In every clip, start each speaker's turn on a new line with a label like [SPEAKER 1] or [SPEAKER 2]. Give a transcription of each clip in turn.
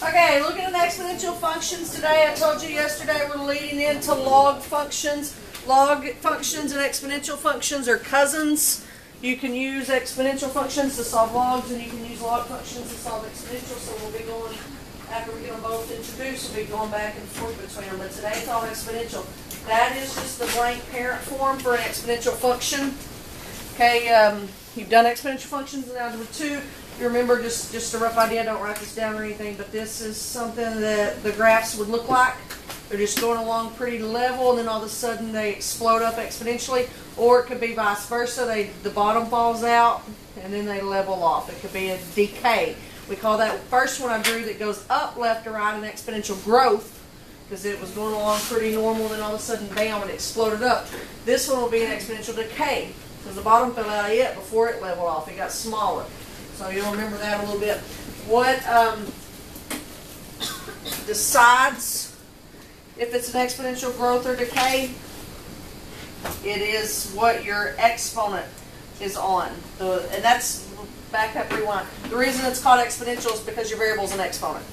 [SPEAKER 1] Okay, looking at exponential functions today. I told you yesterday we're leading into log functions. Log functions and exponential functions are cousins. You can use exponential functions to solve logs, and you can use log functions to solve exponential. So we'll be going, after we get them both introduced, we'll be going back and forth between them. But today it's all exponential. That is just the blank parent form for an exponential function. Okay, you've done exponential functions in Algebra 2. You remember, just a rough idea, don't write this down or anything, but this is something that the graphs would look like. They're just going along pretty level, and then all of a sudden they explode up exponentially, or it could be vice versa. The bottom falls out, and then they level off. It could be a decay. We call that first one I drew that goes up, left, to right an exponential growth, because it was going along pretty normal, and then all of a sudden, bam, it exploded up. This one will be an exponential decay, because the bottom fell out yet before it leveled off. It got smaller. So you'll remember that a little bit. What decides if it's an exponential growth or decay? It is what your exponent is on. And that's, back up, rewind. The reason it's called exponential is because your variable is an exponent.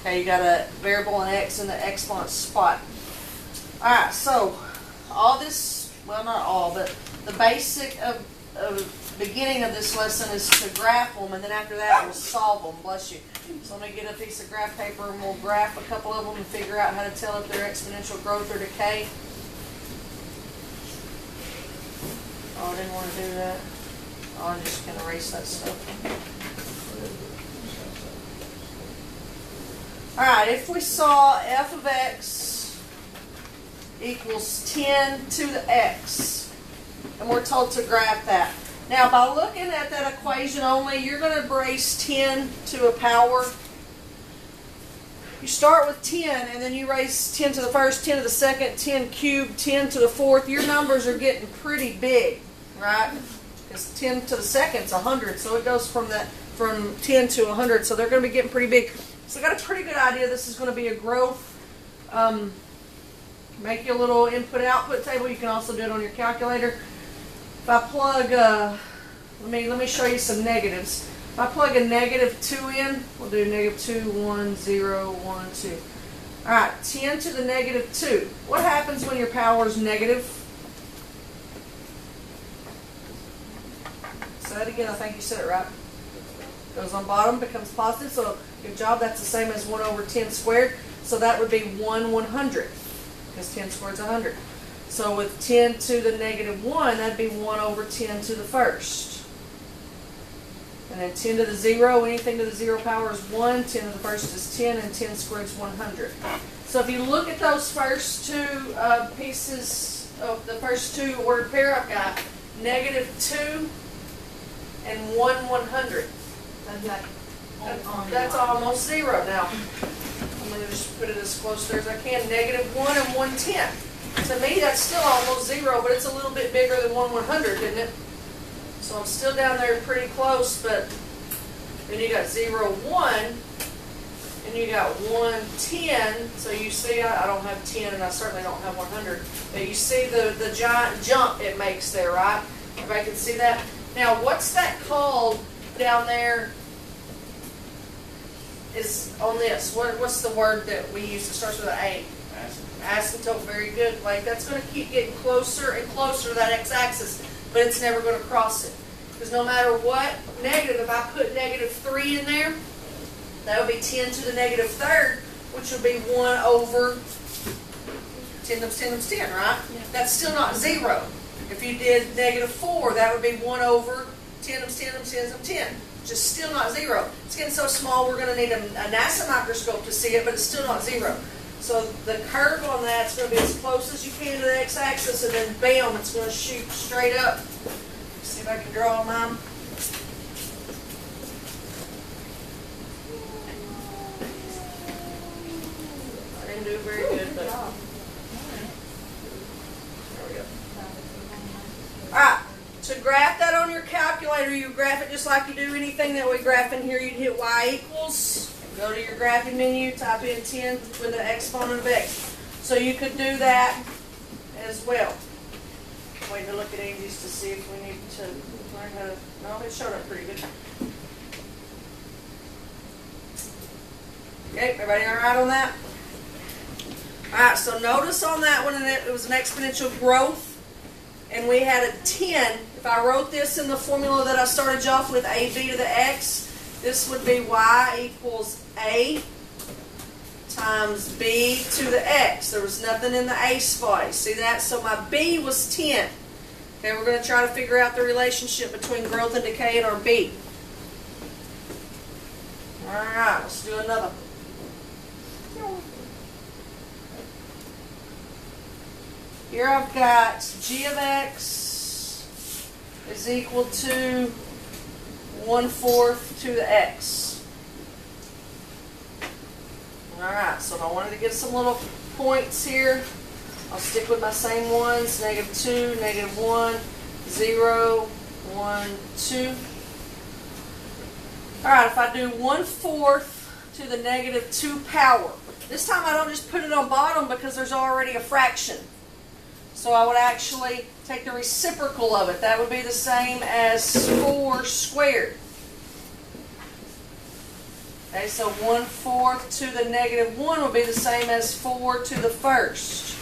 [SPEAKER 1] Okay, you got a variable, an x, in the exponent spot. Alright, so all this, well, not all, but the basic of beginning of this lesson is to graph them, and then after that we'll solve them. Bless you. So let me get a piece of graph paper and we'll graph a couple of them and figure out how to tell if they're exponential growth or decay. Oh, I didn't want to do that. Oh, I'm just going to erase that stuff. Alright, if we saw f of x equals 10 to the x, and we're told to graph that. Now, by looking at that equation only, you're going to brace 10 to a power. You start with 10, and then you raise 10 to the first, 10 to the second, 10 cubed, 10 to the fourth. Your numbers are getting pretty big, right? Because 10 to the second is 100, so it goes from 10 to 100, so they're going to be getting pretty big. So I got a pretty good idea this is going to be a growth. Make you a little input-output table. You can also do it on your calculator. If I plug, let me show you some negatives. If I plug a -2 in, we'll do -2, 1, 0, 1, 2. All right, 10 to the -2. What happens when your power is negative? Say that again. I think you said it right. Goes on bottom, becomes positive. So good job. That's the same as 1 over 10 squared. So that would be 1/100, because 10 squared is 100. So with 10 to the -1, that'd be 1 over 10 to the first. And then 10 to the 0, anything to the 0 power is 1. 10 to the first is 10, and 10 squared is 100. So if you look at those first two pieces of the first two word pair, I've got -2 and 1/100. That's almost 0 now. I'm going to just put it as close there as I can. -1 and 1/10. To me, that's still almost 0, but it's a little bit bigger than 1/100, isn't it? So I'm still down there pretty close, but then you got 0, 1, and you got 1/10. So you see, I don't have 10, and I certainly don't have 100. But you see the giant jump it makes there, right? Everybody can see that? Now, what's that called down there? Is on this. What's the word that we use that starts with an A? Asymptote. Very good. Like, that's going to keep getting closer and closer to that x-axis, but it's never going to cross it. Because no matter what negative, if I put -3 in there, that would be 10 to the -3rd, which would be 1 over 10 times 10 times 10, right? Yeah. That's still not 0. If you did -4, that would be 1 over 10 times 10 times 10 times 10. Just still not 0. It's getting so small we're going to need a NASA microscope to see it, but it's still not 0. So the curve on that's going to be as close as you can to the x-axis, and then bam, it's going to shoot straight up. See if I can draw mine. I didn't do very good, but there we go. Alright, to graph that on your calculator, you graph it just like you do anything that we graph in here. You'd hit y equals. Go to your graphing menu, type in 10 with the exponent of x. So you could do that as well. Waiting to look at Angie's to see if we need to learn how to, no, it showed up pretty good. Okay, everybody all right on that? All right, so notice on that one, it was an exponential growth, and we had a 10. If I wrote this in the formula that I started you off with, AB to the x, this would be y equals A times B to the x. There was nothing in the A spot. See that? So my B was 10. Okay, we're going to try to figure out the relationship between growth and decay in our B. All right, let's do another. Here I've got g of x is equal to 1/4 to the x. Alright, so if I wanted to get some little points here, I'll stick with my same ones. -2, -1, 0, 1, 2. Alright, if I do 1/4 to the -2 power. This time I don't just put it on bottom because there's already a fraction. So I would actually take the reciprocal of it. That would be the same as 4 squared. Okay, so 1/4 to the -1 would be the same as 4 to the first.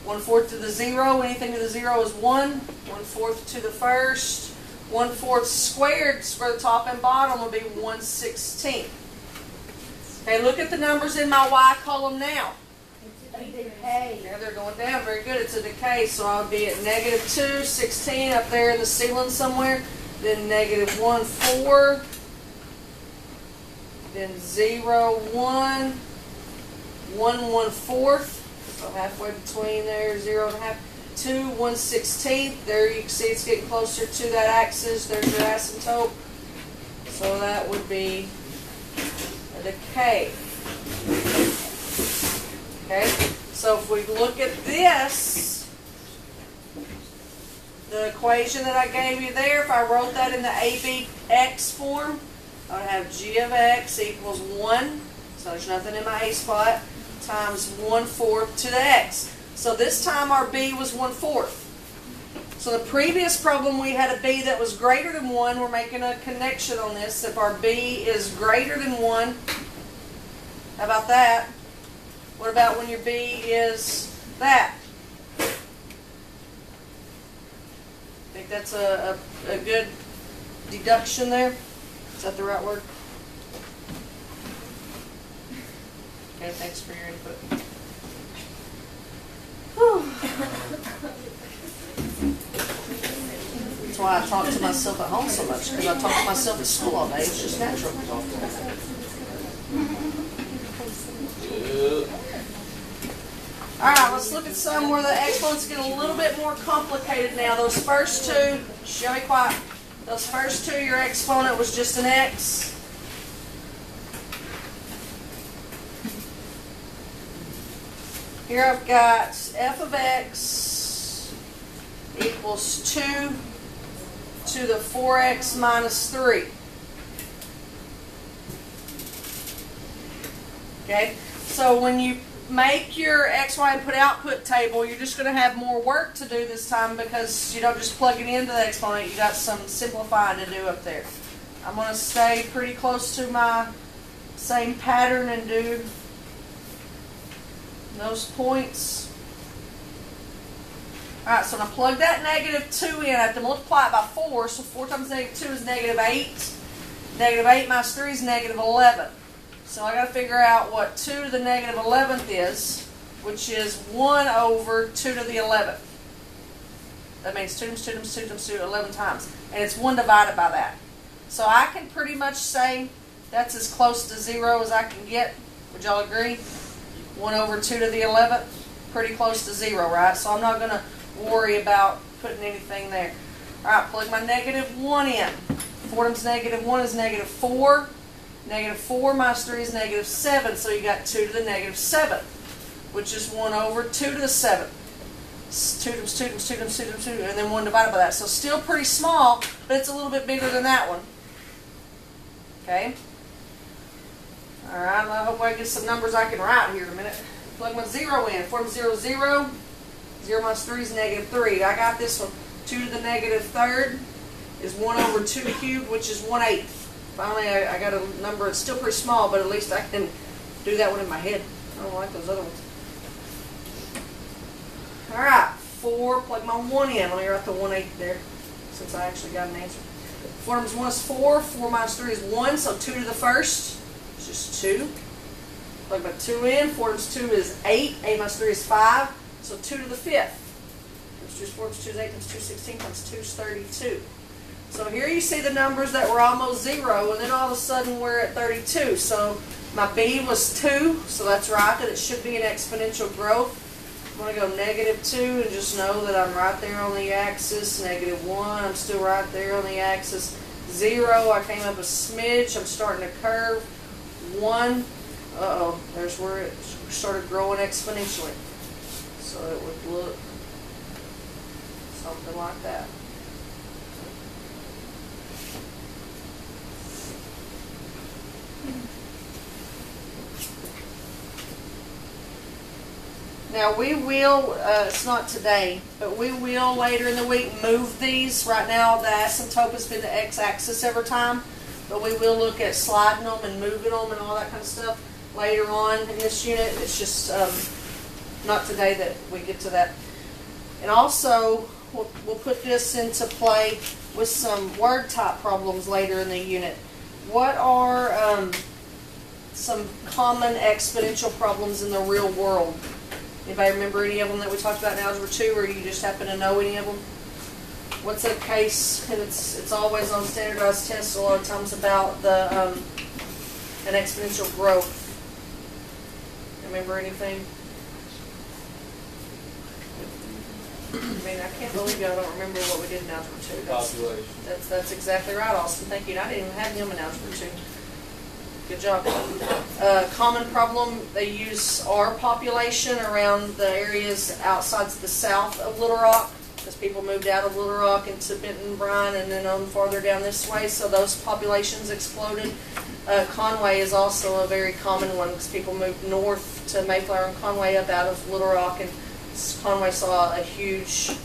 [SPEAKER 1] 1/4 to the 0, anything to the 0 is 1. 1/4 to the first. 1/4 squared, square the top and bottom, would be 1/16. Okay, look at the numbers in my y column now.
[SPEAKER 2] Decay.
[SPEAKER 1] Yeah, they're going down. Very good. It's a decay. So I'll be at -2, 16 up there in the ceiling somewhere. Then -1, 4. Then 0, 1. 1, 1/4. So halfway between there, 0 and a half. 2, 1/16. There you can see it's getting closer to that axis. There's your asymptote. So that would be a decay. Okay, so if we look at this, the equation that I gave you there, if I wrote that in the ABX form, I would have g of x equals 1, so there's nothing in my A spot, times 1/4 to the x. So this time our B was 1/4. So the previous problem we had a B that was greater than 1. We're making a connection on this. If our B is greater than 1, how about that? What about when your B is that? Think that's a good deduction there? Is that the right word? Okay, thanks for your input. Whew. That's why I talk to myself at home so much, because I talk to myself at school all day. It's just natural. Alright, let's look at some where the exponents get a little bit more complicated now. Those first two, shall be quiet. Those first two, your exponent was just an x. Here I've got f of x equals 2 to the 4x minus 3. Okay, so when you make your x, y input output table, you're just going to have more work to do this time because you don't just plug it into the exponent, you got some simplifying to do up there. I'm going to stay pretty close to my same pattern and do those points. Alright, so I'm going to plug that -2 in. I have to multiply it by 4, so 4 times -2 is -8. -8 minus 3 is -11. So I got to figure out what 2 to the -11th is, which is 1 over 2 to the 11th. That means 2 times 2 times 2 times 2, 11 times. And it's 1 divided by that. So I can pretty much say that's as close to 0 as I can get. Would y'all agree? 1 over 2 to the 11th, pretty close to 0, right? So I'm not going to worry about putting anything there. Alright, plug my -1 in. 4 times -1 is -4. -4 minus 3 is -7, so you got 2 to the -7th, which is 1 over 2 to the 7th. 2 times 2 times 2 times 2 times 2, and then 1 divided by that. So still pretty small, but it's a little bit bigger than that one. Okay? Alright, I hope I get some numbers I can write here in a minute. Plug my 0 in. 4 times 0 is 0. 0 minus 3 is negative 3. I got this one. 2 to the negative third is 1 over 2 cubed, which is 1/8. Finally, I got a number. It's still pretty small, but at least I can do that one in my head. I don't like those other ones. All right, 4, plug my 1 in. Let me write the 1/8 there, since I actually got an answer. 4 times 1 is 4. 4 minus 3 is 1, so 2 to the first is just 2. Plug my 2 in. 4 times 2 is 8. 8 minus 3 is 5, so 2 to the 5th. 2 is 4 times 2 is 8 times 2 is 16 times 2 is 32. So here you see the numbers that were almost 0, and then all of a sudden we're at 32. So my B was 2, so that's right, that it should be an exponential growth. I'm going to go negative 2 and just know that I'm right there on the axis. Negative 1, I'm still right there on the axis. 0, I came up a smidge. I'm starting to curve. 1, there's where it started growing exponentially. So it would look something like that. Now we will, it's not today, but we will later in the week move these. Right now the asymptote has been the x-axis every time, but we will look at sliding them and moving them and all that kind of stuff later on in this unit. It's just not today that we get to that. And also we'll put this into play with some word type problems later in the unit. What are some common exponential problems in the real world? Anybody remember any of them that we talked about in Algebra 2, or you just happen to know any of them? What's a case, and it's always on standardized tests a lot of times, about the an exponential growth? Remember anything? I mean, I can't believe y'all don't remember what we did in Algebra 2.
[SPEAKER 3] Population.
[SPEAKER 1] That's exactly right, Austin. Thank you. And I didn't even have them in Algebra 2. Good job. Common problem, they use our population around the areas outside the south of Little Rock, because people moved out of Little Rock into Benton, Bryan, and then on farther down this way, so those populations exploded. Conway is also a very common one, because people moved north to Mayflower and Conway up out of Little Rock, and Conway saw a huge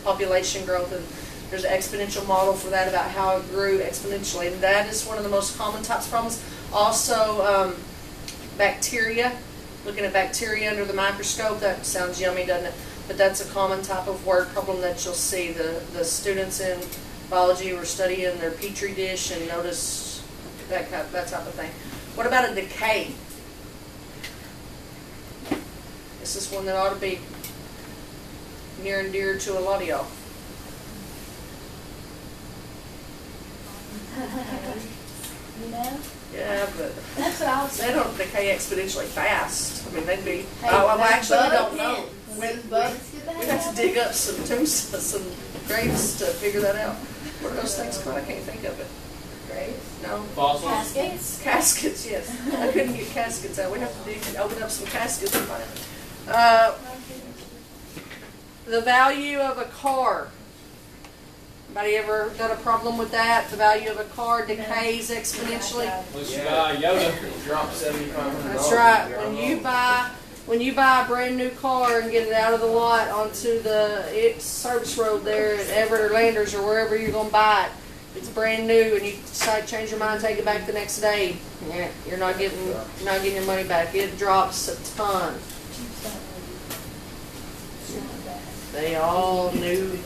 [SPEAKER 1] population growth, and there's an exponential model for that about how it grew exponentially, and that is one of the most common types of problems. Also, bacteria, looking at bacteria under the microscope, that sounds yummy, doesn't it? But that's a common type of word problem that you'll see. The students in biology were studying their petri dish and notice that type of thing. What about a decay? This is one that ought to be near and dear to a lot of y'all.
[SPEAKER 2] You know?
[SPEAKER 1] Yeah, but
[SPEAKER 2] That's what I was
[SPEAKER 1] they don't decay exponentially fast. I mean, they'd be.
[SPEAKER 2] Hey,
[SPEAKER 1] well,
[SPEAKER 2] those
[SPEAKER 1] actually, we
[SPEAKER 2] bug
[SPEAKER 1] don't know.
[SPEAKER 2] pins.
[SPEAKER 1] We
[SPEAKER 2] Those bugs get the
[SPEAKER 1] have to
[SPEAKER 2] hell
[SPEAKER 1] dig up some some graves to figure that out. What are those things called? I can't think of it.
[SPEAKER 2] Graves?
[SPEAKER 1] No.
[SPEAKER 3] Fossils.
[SPEAKER 2] Caskets?
[SPEAKER 1] Caskets, yes. I couldn't get caskets out. We have to dig and open up some caskets and find it. The value of a car. Anybody ever got a problem with that? The value of a car decays exponentially.
[SPEAKER 3] Unless you buy Yoda, drop $7,500.
[SPEAKER 1] That's right. When you buy a brand new car and get it out of the lot onto the service road there at Everett or Landers or wherever you're going to buy it, it's brand new, and you decide to change your mind, take it back the next day, you're not getting your money back. It drops a ton. They all new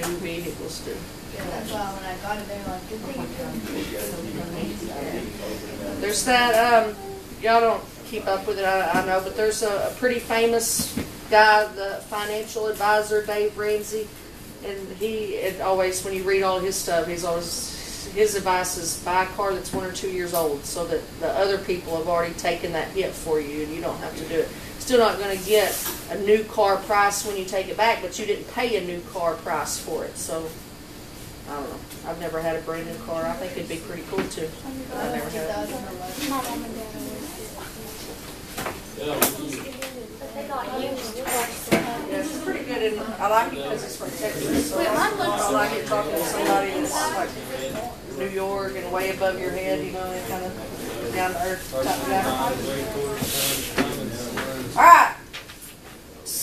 [SPEAKER 1] vehicles do.
[SPEAKER 2] That's why when I got it, they were like, good thing.
[SPEAKER 1] There's that, y'all don't keep up with it, I know, but there's a pretty famous guy, the financial advisor, Dave Ramsey, and it always, when you read all his stuff, his advice is buy a car that's 1 or 2 years old, so that the other people have already taken that hit for you, and you don't have to do it. Still not going to get a new car price when you take it back, but you didn't pay a new car price for it, so I don't know. I've never had a brand new car. I think it'd be pretty cool too. I never had it.
[SPEAKER 2] My mom and dad
[SPEAKER 4] They got used
[SPEAKER 1] Yeah, it's pretty good, and I like it because it's from Texas. So
[SPEAKER 4] Wait, mine looks-
[SPEAKER 1] I like it talking to somebody that's like New York and way above your head, you know, and kind of down to earth type guy. All right.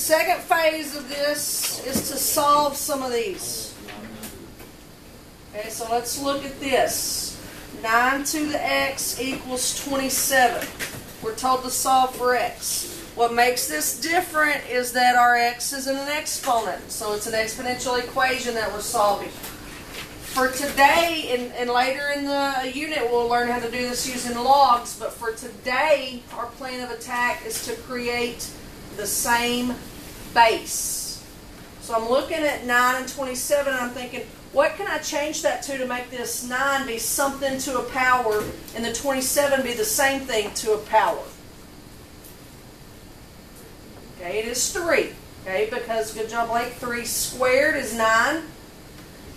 [SPEAKER 1] second phase of this is to solve some of these. Okay, so let's look at this. 9 to the x equals 27. We're told to solve for x. What makes this different is that our x is in an exponent, so it's an exponential equation that we're solving. For today, and later in the unit, we'll learn how to do this using logs, but for today, our plan of attack is to create the same base. So I'm looking at 9 and 27, and I'm thinking, what can I change that to make this 9 be something to a power, and the 27 be the same thing to a power? Okay, it is 3. Okay, because, good job, Blake, 3 squared is 9.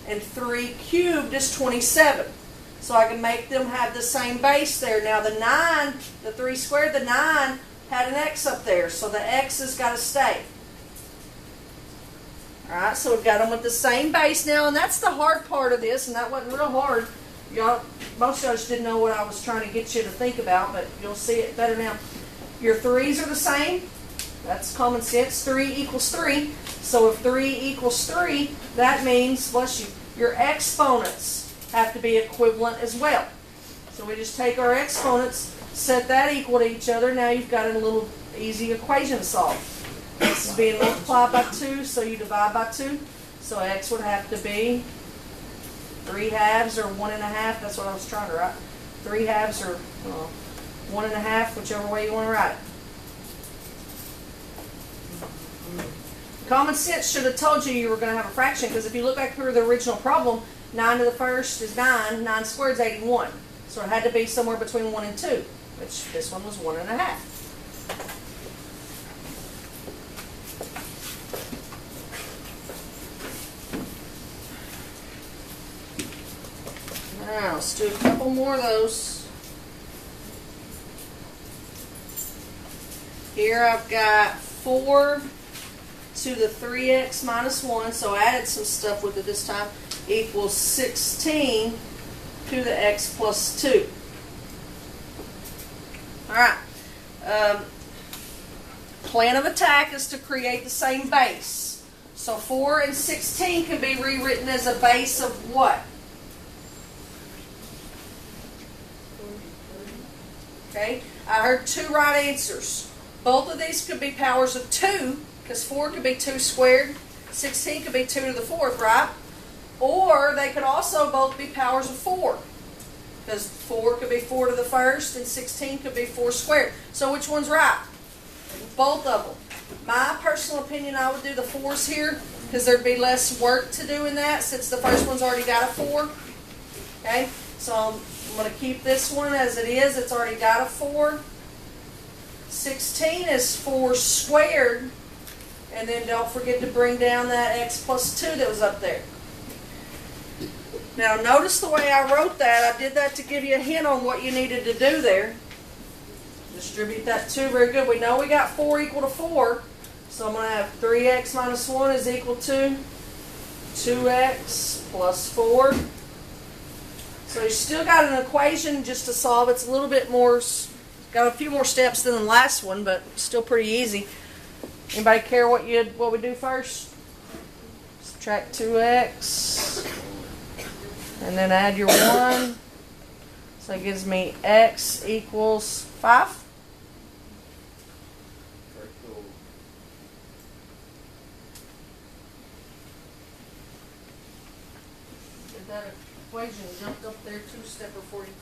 [SPEAKER 1] And 3 cubed is 27. So I can make them have the same base there. Now the 9, the 3 squared, the 9 had an x up there. So the x has got to stay. Alright, so we've got them with the same base now. And that's the hard part of this. And that wasn't real hard. Y'all, most of us didn't know what I was trying to get you to think about. But you'll see it better now. Your 3's are the same. That's common sense. 3 equals 3. So if 3 equals 3, that means, bless you, your exponents have to be equivalent as well. So we just take our exponents, set that equal to each other. Now you've got a little easy equation to solve. This is being multiplied by 2, so you divide by 2. So x would have to be 3 halves or 1 1/2. That's what I was trying to write. 3 halves or 1 1/2, whichever way you want to write it. Common sense should have told you were going to have a fraction, because if you look back through the original problem, 9 to the first is 9, 9 squared is 81. So it had to be somewhere between 1 and 2, which this one was 1 1/2. Now, let's do a couple more of those. Here I've got 4 to the 3x minus 1, so I added some stuff with it this time, equals 16 to the x plus 2. Alright. Plan of attack is to create the same base. So 4 and 16 can be rewritten as a base of what? Okay, I heard 2 right answers. Both of these could be powers of 2, because 4 could be 2 squared, 16 could be 2 to the 4th, right? Or they could also both be powers of 4, because 4 could be 4 to the 1st, and 16 could be 4 squared. So which one's right? Both of them. My personal opinion, I would do the 4s here, because there'd be less work to do in that, since the first one's already got a 4. Okay, so I'm going to keep this one as it is. It's already got a 4. 16 is 4 squared. And then don't forget to bring down that x plus 2 that was up there. Now notice the way I wrote that. I did that to give you a hint on what you needed to do there. Distribute that 2. Very good. We know we got 4 equal to 4. So I'm going to have 3x minus 1 is equal to 2x plus 4. So you still got an equation just to solve. It's a little bit more, got a few more steps than the last one, but still pretty easy. Anybody care what we do first? Subtract 2x. And then add your 1. So it gives me x equals 5.
[SPEAKER 3] Very cool.
[SPEAKER 1] Did that equation jumped up there 2-stepper for you?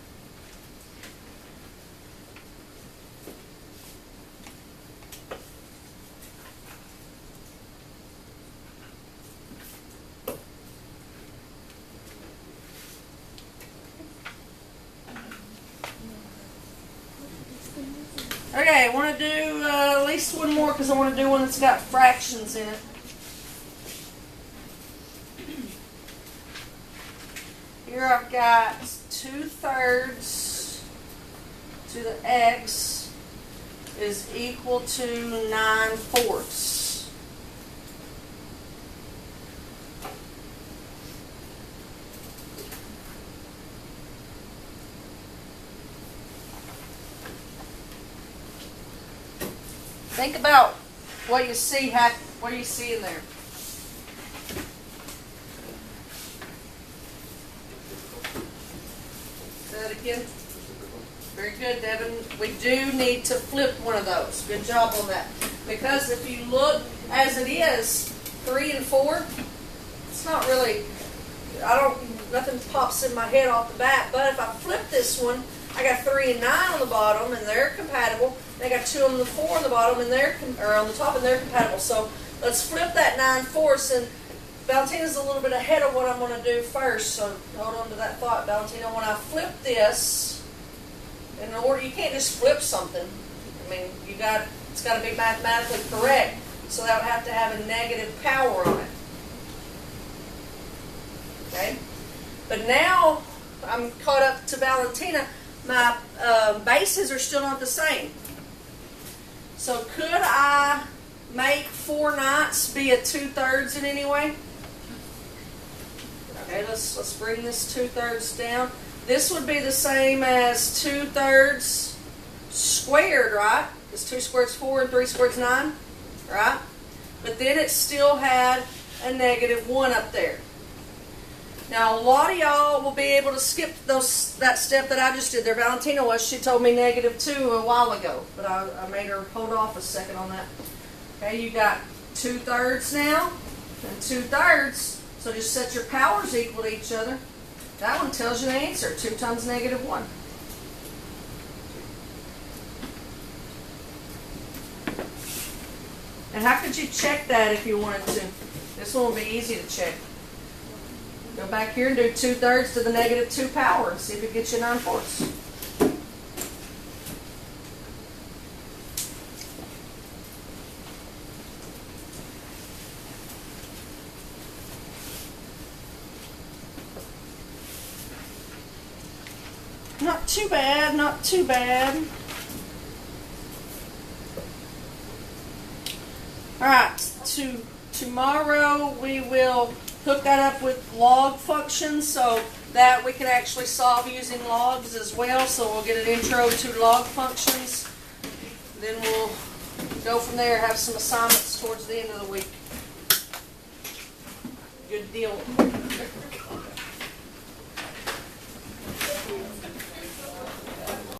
[SPEAKER 1] Okay, I want to do at least one more because I want to do one that's got fractions in it. Here I've got 2/3 to the x is equal to 9/4. Think about what you see, what do you see in there? Say that again. Very good, Devin. We do need to flip one of those. Good job on that. Because if you look as it is, 3 and 4, it's not really, nothing pops in my head off the bat, but if I flip this one, I got 3 and 9 on the bottom, and they're compatible. And I got 2 on the 4 on the bottom, and or on the top, and they're compatible. So let's flip that 9/4, and Valentina's a little bit ahead of what I'm going to do first. So hold on to that thought, Valentina. When I flip this, in order, you can't just flip something. I mean, it's got to be mathematically correct. So that would have to have a negative power on it. Okay? But now I'm caught up to Valentina. My bases are still not the same. So could I make 4/9 be a 2/3 in any way? Okay, let's bring this 2/3 down. This would be the same as 2/3 squared, right? Because 2 squared is 4 and 3 squared is 9, right? But then it still had a -1 up there. Now, a lot of y'all will be able to skip that step that I just did there. Valentina she told me -2 a while ago, but I made her hold off a second on that. Okay, you got 2/3 now, and 2/3, so just set your powers equal to each other. That one tells you the answer, 2 times -1. And how could you check that if you wanted to? This one will be easy to check. Go back here and do 2/3 to the -2 power and see if it gets you 9/4. Not too bad, not too bad. Alright, tomorrow we will hook that up with log functions so that we can actually solve using logs as well. So we'll get an intro to log functions. Then we'll go from there, have some assignments towards the end of the week. Good deal.